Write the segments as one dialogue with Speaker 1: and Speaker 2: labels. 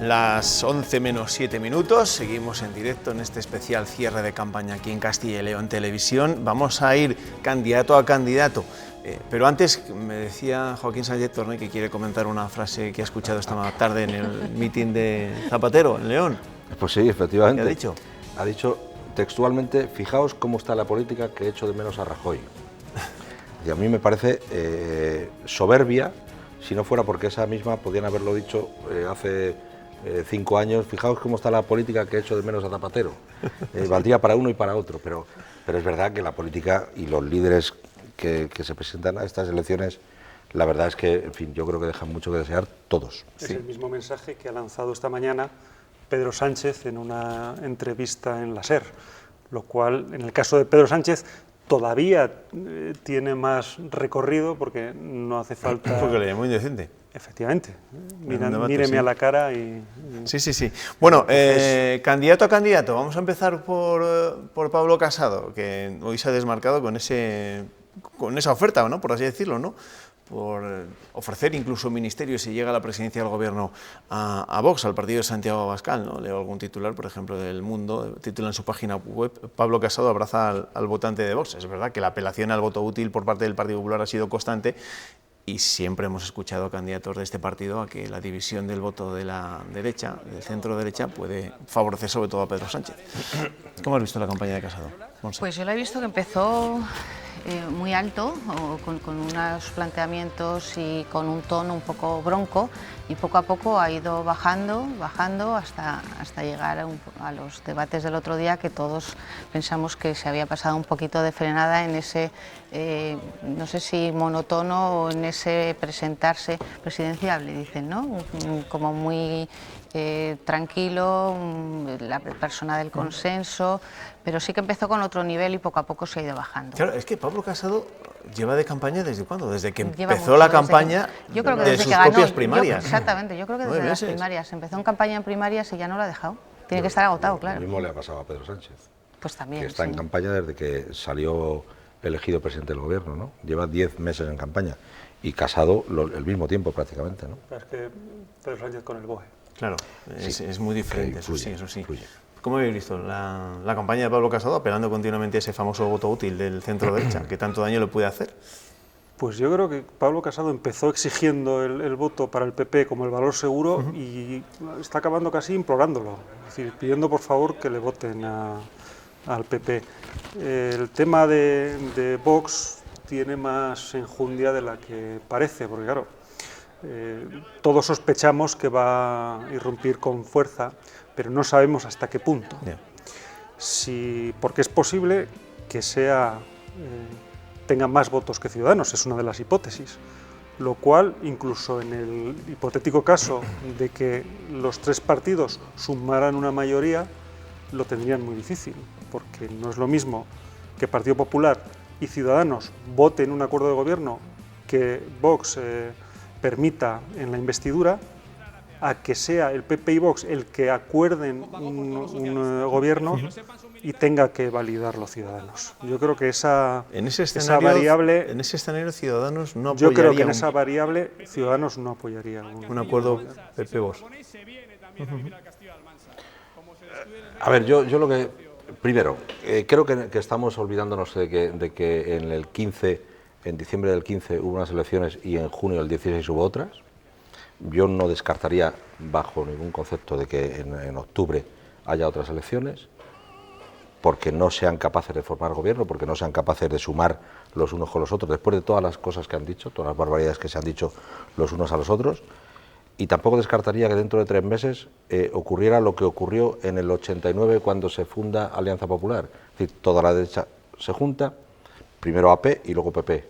Speaker 1: Las 11 menos 7 minutos, seguimos en directo en este especial cierre de campaña aquí en Castilla y León Televisión. Vamos a ir candidato a candidato, pero antes me decía Joaquín Sánchez Torné que quiere comentar una frase que ha escuchado esta tarde en el mitin de Zapatero en León.
Speaker 2: Pues sí, efectivamente.
Speaker 1: ¿Qué ha dicho?
Speaker 2: Ha dicho textualmente: fijaos cómo está la política, que echo de menos a Rajoy. Y a mí me parece soberbia, si no fuera porque esa misma podían haberlo dicho hace 5 años. Fijaos cómo está la política, que echo de menos a Zapatero. Valdría para uno y para otro, pero es verdad que la política y los líderes que se presentan a estas elecciones, la verdad es que, en fin, yo creo que dejan mucho que desear todos.
Speaker 3: Es el mismo mensaje que ha lanzado esta mañana Pedro Sánchez en una entrevista en la SER, lo cual, en el caso de Pedro Sánchez, todavía tiene más recorrido porque no hace falta...
Speaker 1: Porque le llamó indecente.
Speaker 3: Efectivamente. Míreme a la cara y...
Speaker 1: Sí. Bueno, candidato a candidato, vamos a empezar por Pablo Casado, que hoy se ha desmarcado con esa oferta, ¿no?, por así decirlo, ¿no?, por ofrecer incluso ministerio si llega a la presidencia del gobierno a Vox, al partido de Santiago Abascal, ¿no? Leo algún titular, por ejemplo, del Mundo, titula en su página web: Pablo Casado abraza al votante de Vox. Es verdad que la apelación al voto útil por parte del Partido Popular ha sido constante y siempre hemos escuchado a candidatos de este partido a que la división del voto de la derecha, del centro derecha, puede favorecer sobre todo a Pedro Sánchez. ¿Cómo has visto la campaña de Casado, Monse?
Speaker 4: Pues yo la he visto que empezó muy alto, con unos planteamientos y con un tono un poco bronco, y poco a poco ha ido bajando hasta llegar a los debates del otro día, que todos pensamos que se había pasado un poquito de frenada en ese, no sé si monótono o en ese presentarse presidenciable, dicen, ¿no? Como muy tranquilo, la persona del consenso, pero sí que empezó con otro nivel y poco a poco se ha ido bajando.
Speaker 1: Claro, es que Pablo Casado lleva de campaña ¿desde cuándo? Desde que empezó la campaña de sus propias primarias.
Speaker 4: Exactamente, yo creo que desde las primarias. Empezó en campaña en primarias y ya no lo ha dejado. Tiene que estar agotado, claro.
Speaker 2: Lo mismo le ha pasado a Pedro Sánchez.
Speaker 4: Pues también.
Speaker 2: Que está en campaña desde que salió elegido presidente del gobierno, ¿no? Lleva 10 meses en campaña. Y Casado el mismo tiempo prácticamente, ¿no?
Speaker 3: Es que Pedro Sánchez con el BOE.
Speaker 1: Claro,
Speaker 2: sí,
Speaker 1: es muy diferente, eso sí.
Speaker 2: Influye.
Speaker 1: ¿Cómo habéis visto la campaña de Pablo Casado apelando continuamente a ese famoso voto útil del centro derecha, que tanto daño le puede hacer?
Speaker 3: Pues yo creo que Pablo Casado empezó exigiendo el voto para el PP como el valor seguro y está acabando casi implorándolo, es decir, pidiendo por favor que le voten al PP. El tema de Vox tiene más enjundia de la que parece, porque claro, todos sospechamos que va a irrumpir con fuerza, pero no sabemos hasta qué punto. Porque es posible que tenga más votos que Ciudadanos, es una de las hipótesis, lo cual, incluso en el hipotético caso de que los 3 partidos sumaran una mayoría, lo tendrían muy difícil, porque no es lo mismo que Partido Popular y Ciudadanos voten un acuerdo de gobierno que Vox permita en la investidura, a que sea el PP y Vox el que acuerden un gobierno y tenga que validar los Ciudadanos. Yo creo que esa variable...
Speaker 1: En ese escenario Ciudadanos no apoyaría...
Speaker 3: Yo creo que en esa variable Ciudadanos no apoyaría
Speaker 1: un acuerdo PP-Vox.
Speaker 2: A ver, yo lo que... Primero, creo que estamos olvidándonos de que en diciembre del 15 hubo unas elecciones y en junio del 16 hubo otras. Yo no descartaría bajo ningún concepto de que en octubre haya otras elecciones, porque no sean capaces de formar gobierno, porque no sean capaces de sumar los unos con los otros, después de todas las cosas que han dicho, todas las barbaridades que se han dicho los unos a los otros. Y tampoco descartaría que dentro de 3 meses ocurriera lo que ocurrió en el 89 cuando se funda Alianza Popular. Es decir, toda la derecha se junta, primero AP y luego PP.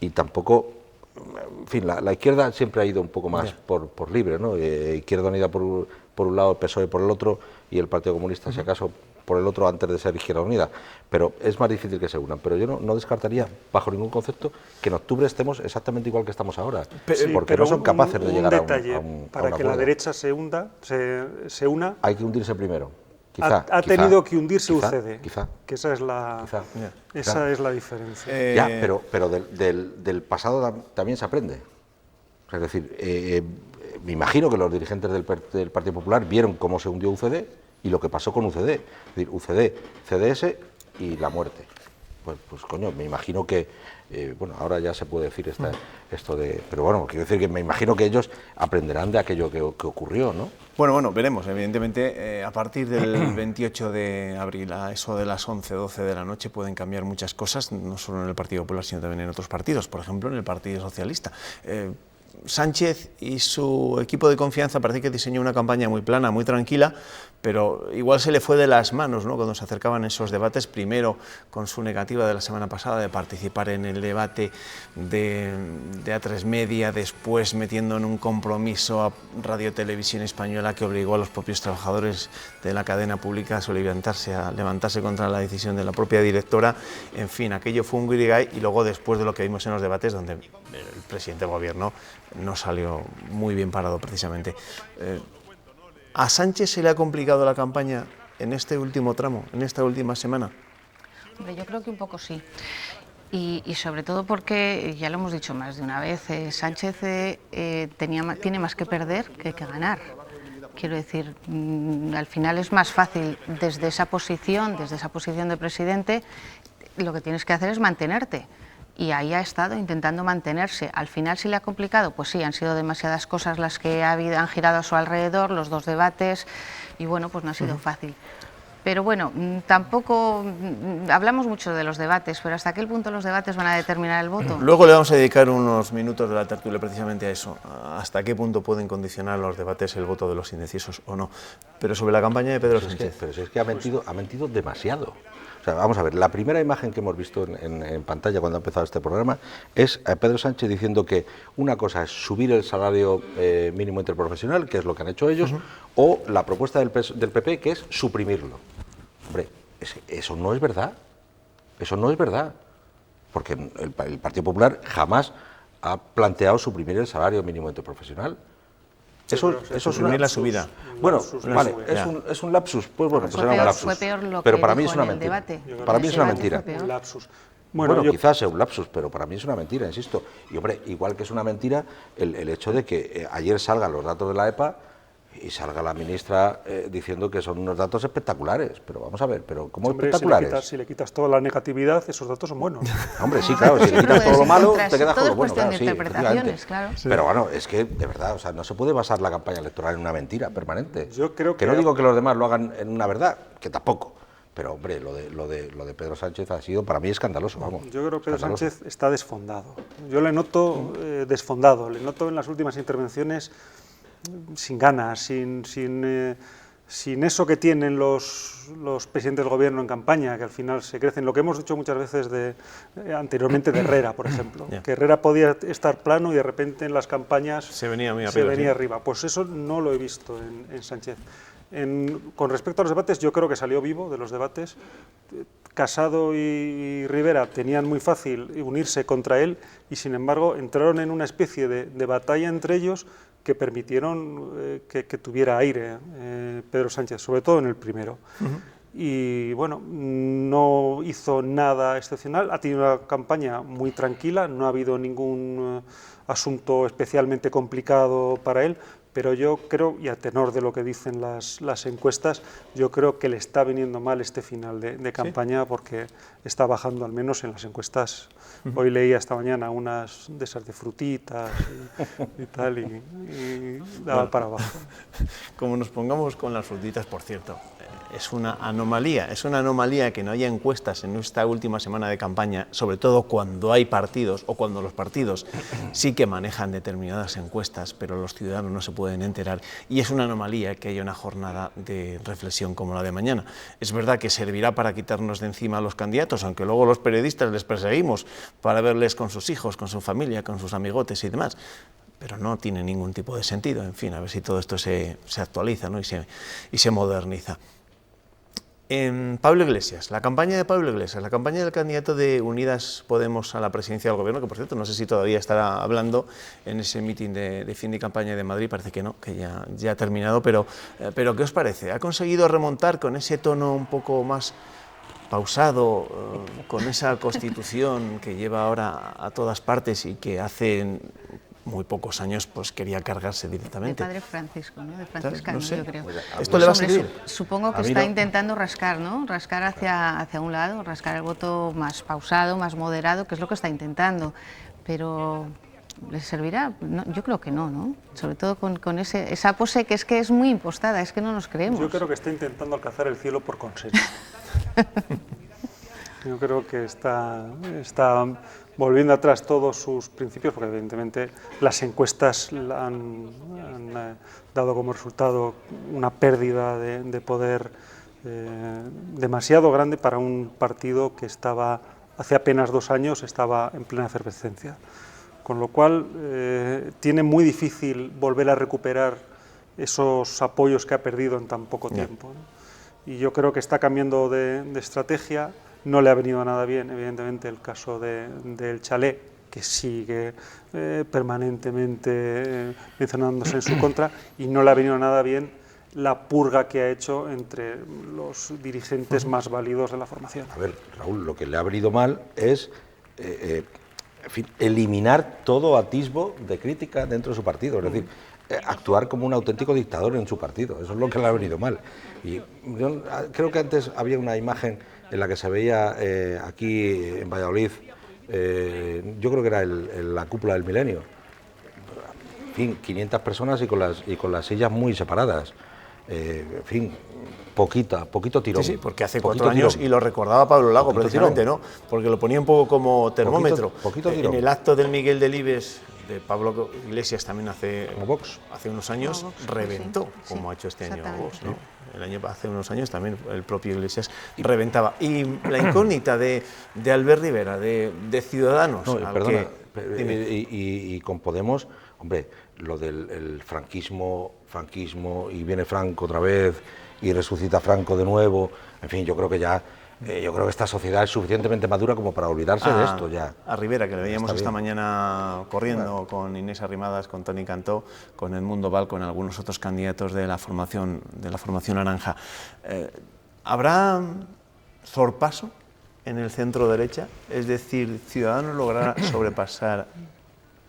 Speaker 2: Y tampoco... En fin, la izquierda siempre ha ido un poco más por libre, ¿no? Izquierda Unida por un lado, el PSOE por el otro y el Partido Comunista, si acaso, por el otro antes de ser Izquierda Unida. Pero es más difícil que se unan. Pero yo no descartaría, bajo ningún concepto, que en octubre estemos exactamente igual que estamos ahora. Porque no son capaces de llegar a un acuerdo.
Speaker 3: Para que la derecha se una...
Speaker 2: Hay que hundirse primero.
Speaker 3: Ha tenido que hundirse UCD,
Speaker 2: quizá.
Speaker 3: Que esa es la diferencia.
Speaker 2: Pero del pasado también se aprende. Es decir, me imagino que los dirigentes del Partido Popular vieron cómo se hundió UCD y lo que pasó con UCD. Es decir, UCD, CDS y la muerte. Pues coño, me imagino que, bueno, ahora ya se puede decir esto de... Pero bueno, quiero decir que me imagino que ellos aprenderán de aquello que ocurrió, ¿no?
Speaker 1: Bueno, veremos. Evidentemente, a partir del 28 de abril, a eso de las 11, 12 de la noche, pueden cambiar muchas cosas, no solo en el Partido Popular, sino también en otros partidos, por ejemplo, en el Partido Socialista. Sánchez y su equipo de confianza parece que diseñó una campaña muy plana, muy tranquila, pero igual se le fue de las manos, ¿no?, cuando se acercaban esos debates, primero con su negativa de la semana pasada de participar en el debate de A3 Media, después metiendo en un compromiso a Radio Televisión Española que obligó a los propios trabajadores de la cadena pública a levantarse contra la decisión de la propia directora. En fin, aquello fue un guirigay, y luego después de lo que vimos en los debates, donde el presidente del gobierno no salió muy bien parado precisamente. ¿A Sánchez se le ha complicado la campaña en este último tramo, en esta última semana?
Speaker 4: Hombre, yo creo que un poco sí. Y sobre todo porque, ya lo hemos dicho más de una vez, Sánchez tiene más que perder que ganar. Quiero decir, al final es más fácil desde esa posición de presidente, lo que tienes que hacer es mantenerte. Y ahí ha estado intentando mantenerse. Al final, ¿sí le ha complicado? Pues sí, han sido demasiadas cosas las que han girado a su alrededor, los dos debates, y bueno, pues no ha sido fácil. Pero bueno, tampoco hablamos mucho de los debates, pero ¿hasta qué punto los debates van a determinar el voto?
Speaker 1: Luego le vamos a dedicar unos minutos de la tertulia precisamente a eso, hasta qué punto pueden condicionar los debates el voto de los indecisos o no. Pero sobre la campaña de Pedro Sánchez...
Speaker 2: Pero es que ha mentido demasiado. O sea, vamos a ver, la primera imagen que hemos visto en pantalla cuando ha empezado este programa es a Pedro Sánchez diciendo que una cosa es subir el salario mínimo interprofesional, que es lo que han hecho ellos, o la propuesta del PP, que es suprimirlo. Hombre, eso no es verdad. Eso no es verdad. Porque el Partido Popular jamás ha planteado suprimir el salario mínimo interprofesional. Eso es
Speaker 1: suprimir la subida.
Speaker 2: Bueno, vale, es un lapsus, pues bueno, pues era un lapsus.
Speaker 4: Fue peor lo
Speaker 2: pero
Speaker 4: que
Speaker 2: para mí
Speaker 4: dijo
Speaker 2: es una
Speaker 4: en el
Speaker 2: mentira.
Speaker 4: debate.
Speaker 2: Para mí es una mentira.
Speaker 3: Un lapsus.
Speaker 2: Bueno, quizás sea un lapsus, pero para mí es una mentira, insisto. Y hombre, igual que es una mentira el hecho de que ayer salgan los datos de la EPA y salga la ministra diciendo que son unos datos espectaculares. Pero vamos a ver, pero ¿cómo espectaculares?
Speaker 3: Si le quitas toda la negatividad, esos datos son buenos.
Speaker 2: Hombre, sí, claro, si le quitas todo lo malo, te quedas con lo bueno.
Speaker 4: Todo es cuestión
Speaker 2: Claro,
Speaker 4: de
Speaker 2: sí,
Speaker 4: interpretaciones, claro.
Speaker 2: Sí. Pero bueno, es que, de verdad, o sea, no se puede basar la campaña electoral en una mentira permanente.
Speaker 3: Yo creo que
Speaker 2: no digo que los demás lo hagan en una verdad, que tampoco. Pero, hombre, lo de Pedro Sánchez ha sido, para mí, escandaloso, vamos.
Speaker 3: Yo creo que Pedro Sánchez está desfondado. Yo le noto desfondado, le noto en las últimas intervenciones sin ganas, sin eso que tienen los presidentes del gobierno en campaña, que al final se crecen. Lo que hemos dicho muchas veces anteriormente de Herrera, por ejemplo, que Herrera podía estar plano y de repente en las campañas
Speaker 1: se venía
Speaker 3: arriba. Pues eso no lo he visto en Sánchez. Con respecto a los debates, yo creo que salió vivo de los debates. Casado y Rivera tenían muy fácil unirse contra él y, sin embargo, entraron en una especie de batalla entre ellos que permitieron que tuviera aire Pedro Sánchez, sobre todo en el primero. Y bueno, no hizo nada excepcional, ha tenido una campaña muy tranquila, no ha habido ningún asunto especialmente complicado para él, pero yo creo, y a tenor de lo que dicen las encuestas, yo creo que le está viniendo mal este final de campaña, ¿sí? Porque está bajando al menos en las encuestas. Hoy leía esta mañana unas de esas de frutitas y tal, y daba para abajo.
Speaker 1: Como nos pongamos con las frutitas, por cierto, es una anomalía que no haya encuestas en esta última semana de campaña, sobre todo cuando hay partidos o cuando los partidos sí que manejan determinadas encuestas, pero los ciudadanos no se pueden enterar, y es una anomalía que haya una jornada de reflexión como la de mañana. Es verdad que servirá para quitarnos de encima a los candidatos, aunque luego los periodistas les perseguimos para verles con sus hijos, con su familia, con sus amigotes y demás, pero no tiene ningún tipo de sentido. En fin, a ver si todo esto se actualiza, ¿no? y se moderniza. En Pablo Iglesias, la campaña de Pablo Iglesias, la campaña del candidato de Unidas Podemos a la presidencia del gobierno, que por cierto no sé si todavía estará hablando en ese mitin de fin de campaña de Madrid, parece que no, que ya ha terminado, pero ¿qué os parece? ¿Ha conseguido remontar con ese tono un poco más pausado, con esa constitución que lleva ahora a todas partes y que hace muy pocos años pues quería cargarse directamente.
Speaker 4: De padre Francisco, ¿no? De franciscano,
Speaker 1: no sé.
Speaker 4: yo creo.
Speaker 1: ¿Esto le va a servir?
Speaker 4: Supongo que está intentando rascar, ¿no? Rascar hacia un lado, rascar el voto más pausado, más moderado, que es lo que está intentando. Pero ¿le servirá? No, yo creo que no, ¿no? Sobre todo con esa pose que es muy impostada, es que no nos creemos.
Speaker 3: Yo creo que está intentando alcanzar el cielo por consenso. Yo creo que está volviendo atrás todos sus principios, porque evidentemente las encuestas han dado como resultado una pérdida de poder demasiado grande para un partido que estaba, hace apenas 2 años, estaba en plena efervescencia. Con lo cual tiene muy difícil volver a recuperar esos apoyos que ha perdido en tan poco tiempo, ¿no? Y yo creo que está cambiando de estrategia. No le ha venido nada bien, evidentemente, el caso del chalet, que sigue permanentemente mencionándose en su contra, y no le ha venido nada bien la purga que ha hecho entre los dirigentes más válidos de la formación.
Speaker 2: A ver, Raúl, lo que le ha venido mal es en fin, eliminar todo atisbo de crítica dentro de su partido, es decir, actuar como un auténtico dictador en su partido. Eso es lo que le ha venido mal. Y yo creo que antes había una imagen en la que se veía aquí en Valladolid, yo creo que era la cúpula del Milenio, en fin, 500 personas y con las sillas muy separadas, en fin, poquito tirón.
Speaker 1: Sí, porque hace 4 años, y lo recordaba Pablo Lago precisamente, ¿no? Porque lo ponía un poco como termómetro.
Speaker 2: Poquito tirón.
Speaker 1: En el acto del Miguel Delibes de Pablo Iglesias también hace unos años,
Speaker 4: Vox,
Speaker 1: reventó,
Speaker 4: sí,
Speaker 1: como ha hecho este año Vox, ¿no?
Speaker 2: ¿no?
Speaker 1: Hace unos años también el propio Iglesias reventaba. Y la incógnita de Albert Rivera, de Ciudadanos.
Speaker 2: No, perdona, y con Podemos, hombre, lo del franquismo, y viene Franco otra vez, y resucita Franco de nuevo, en fin, yo creo que esta sociedad es suficientemente madura como para olvidarse de esto ya.
Speaker 1: A Rivera, que le veíamos esta mañana corriendo con Inés Arrimadas, con Toni Cantó, con Edmundo Val, con algunos otros candidatos de la formación naranja. ¿Habrá sorpaso en el centro derecha? Es decir, ¿Ciudadanos logrará sobrepasar?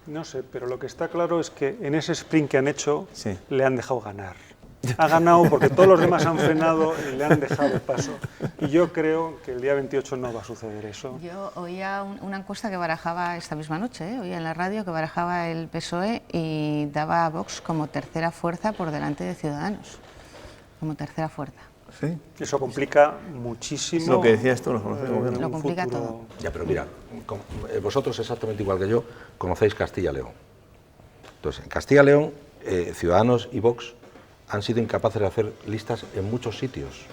Speaker 3: No sé, pero lo que está claro es que en ese sprint que han hecho le han dejado ganar. Ha ganado porque todos los demás han frenado y le han dejado paso. Y yo creo que el día 28 no va a suceder eso.
Speaker 4: Yo oía una encuesta que barajaba esta misma noche, oía en la radio que barajaba el PSOE y daba a Vox como tercera fuerza por delante de Ciudadanos. Como tercera fuerza.
Speaker 1: Sí.
Speaker 3: Eso complica muchísimo.
Speaker 1: Lo que decías tú,
Speaker 4: lo complica todo.
Speaker 2: Ya, pero mira, vosotros exactamente igual que yo conocéis Castilla y León. Entonces, en Castilla y León, Ciudadanos y Vox han sido incapaces de hacer listas en muchos sitios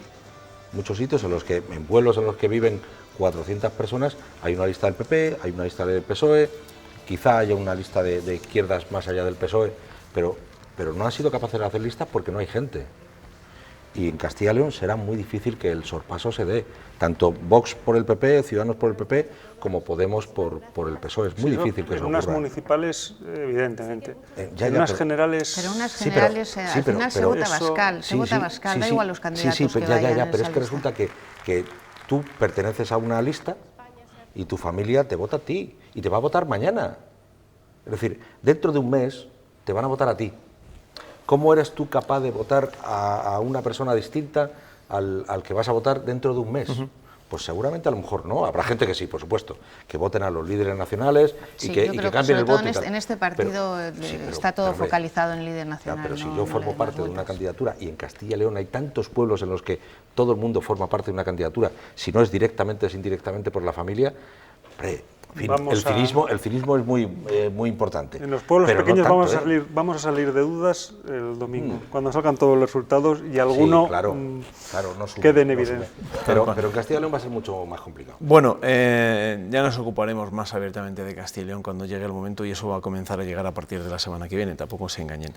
Speaker 2: en pueblos en los que viven 400 personas, hay una lista del PP, hay una lista del PSOE, quizá haya una lista de izquierdas más allá del PSOE, pero no han sido capaces de hacer listas porque no hay gente. Y en Castilla y León será muy difícil que el sorpaso se dé, tanto Vox por el PP, Ciudadanos por el PP, como Podemos por el PSOE. Es muy difícil que eso ocurra.
Speaker 3: En unas municipales, evidentemente.
Speaker 4: Pero unas generales, al final se vota Bascal, da igual los candidatos que vayan.
Speaker 2: Pero es que resulta que tú perteneces a una lista y tu familia te vota a ti y te va a votar mañana. Es decir, dentro de un mes te van a votar a ti. ¿Cómo eres tú capaz de votar a una persona distinta al que vas a votar dentro de un mes? Pues seguramente a lo mejor no, habrá gente que sí, por supuesto, que voten a los líderes nacionales y que cambien el voto.
Speaker 4: En este partido está todo focalizado en el líder nacional.
Speaker 2: Pero si yo formo parte de una candidatura y en Castilla y León hay tantos pueblos en los que todo el mundo forma parte de una candidatura, si no es directamente, es indirectamente por la familia, en fin, el cinismo es muy importante.
Speaker 3: En los pueblos pequeños vamos a salir de dudas el domingo, cuando salgan todos los resultados y alguno quede en evidencia.
Speaker 2: Pero en Castilla y León va a ser mucho más complicado.
Speaker 1: Bueno, ya nos ocuparemos más abiertamente de Castilla y León cuando llegue el momento, y eso va a comenzar a llegar a partir de la semana que viene, tampoco se engañen.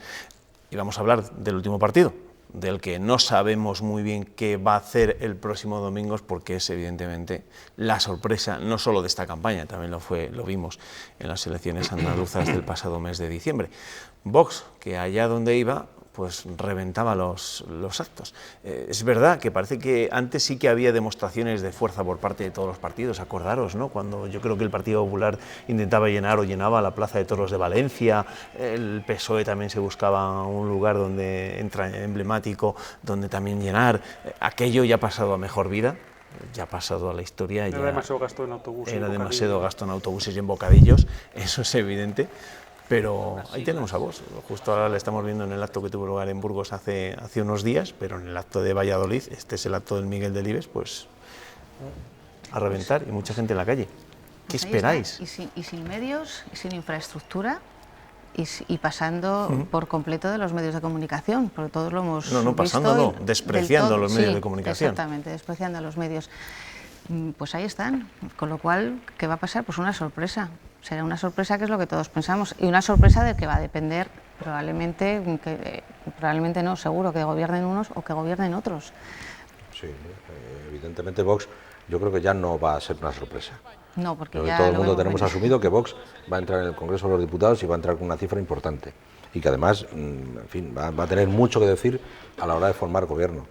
Speaker 1: Y vamos a hablar del último partido, del que no sabemos muy bien qué va a hacer el próximo domingo, porque es evidentemente la sorpresa no solo de esta campaña, también lo vimos en las elecciones andaluzas del pasado mes de diciembre. Vox, que allá donde iba, pues reventaba los actos. Es verdad que parece que antes sí que había demostraciones de fuerza por parte de todos los partidos, acordaros, ¿no? Cuando yo creo que el Partido Popular intentaba llenar o llenaba la Plaza de Toros de Valencia, el PSOE también se buscaba un lugar donde emblemático, donde también llenar, aquello ya ha pasado a mejor vida. Ya ha pasado a la historia.
Speaker 3: Era demasiado gasto en autobuses.
Speaker 1: Era demasiado gasto en autobuses y en bocadillos, eso es evidente, pero ahí tenemos a Vox. Justo ahora le estamos viendo en el acto que tuvo lugar en Burgos hace unos días, pero en el acto de Valladolid, este es el acto del Miguel Delibes, pues a reventar y mucha gente en la calle. ¿Qué esperáis?
Speaker 4: Y sin medios, y sin infraestructura. Y pasando por completo de los medios de comunicación, porque todos lo hemos
Speaker 1: no pasando,
Speaker 4: visto
Speaker 1: no, despreciando los medios de comunicación.
Speaker 4: Exactamente, despreciando los medios. Pues ahí están, con lo cual, ¿qué va a pasar? Pues una sorpresa. Será una sorpresa, que es lo que todos pensamos, y una sorpresa de que va a depender probablemente no, seguro, que gobiernen unos o que gobiernen otros.
Speaker 2: Sí, evidentemente Vox yo creo que ya no va a ser una sorpresa.
Speaker 4: No, porque
Speaker 2: ya
Speaker 4: todo
Speaker 2: el mundo tenemos asumido que Vox va a entrar en el Congreso de los Diputados y va a entrar con una cifra importante y que además, en fin, va a tener mucho que decir a la hora de formar gobierno.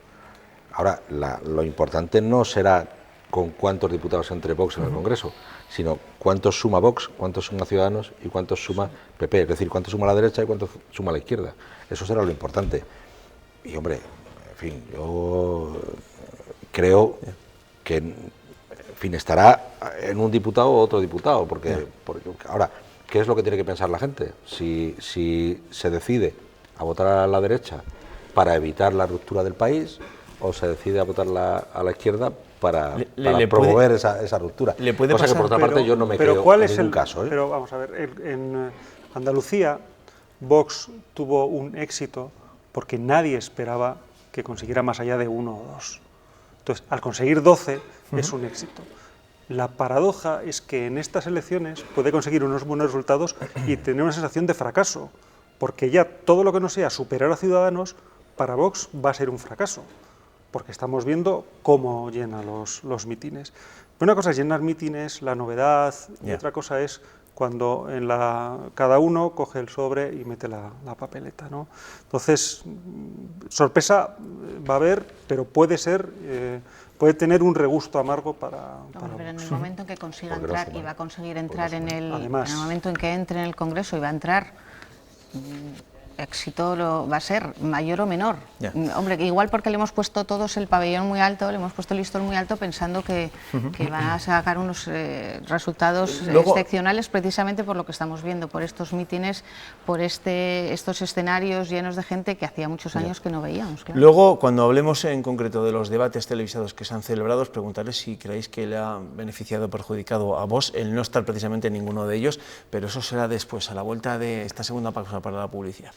Speaker 2: Ahora, lo importante no será con cuántos diputados entre Vox en el Congreso, sino cuántos suma Vox, cuántos suma Ciudadanos y cuántos suma PP, es decir, cuántos suma la derecha y cuántos suma la izquierda. Eso será lo importante. Y hombre, en fin, yo creo que en fin, estará en un diputado o otro diputado, porque ahora, ¿qué es lo que tiene que pensar la gente? Si se decide a votar a la derecha para evitar la ruptura del país, o se decide a votar a la izquierda para promover esa ruptura.
Speaker 1: Le puede
Speaker 2: cosa
Speaker 1: pasar,
Speaker 2: que por otra parte yo no me creo en ningún caso.
Speaker 3: Pero vamos a ver, en Andalucía Vox tuvo un éxito porque nadie esperaba que consiguiera más allá de 1 o 2. Entonces, al conseguir 12 es un éxito. La paradoja es que en estas elecciones puede conseguir unos buenos resultados y tener una sensación de fracaso, porque ya todo lo que no sea superar a Ciudadanos, para Vox va a ser un fracaso, porque estamos viendo cómo llena los mítines. Pero una cosa es llenar mítines, la novedad, y otra cosa es cuando cada uno coge el sobre y mete la papeleta, ¿no? Entonces, sorpresa va a haber, pero puede tener un regusto amargo para
Speaker 4: pero en el momento en que consiga entrar, y va a conseguir entrar en el momento en que entre en el Congreso y va a entrar, éxito va a ser mayor o menor. Hombre, igual porque le hemos puesto todos el pabellón muy alto, le hemos puesto el listón muy alto pensando que van a sacar unos resultados excepcionales, precisamente por lo que estamos viendo, por estos mítines, por estos escenarios llenos de gente que hacía muchos años que no veíamos. Claro.
Speaker 1: Luego, cuando hablemos en concreto de los debates televisados que se han celebrado, os preguntaré si creéis que le ha beneficiado o perjudicado a Vox el no estar precisamente en ninguno de ellos, pero eso será después, a la vuelta de esta segunda pausa para la publicidad.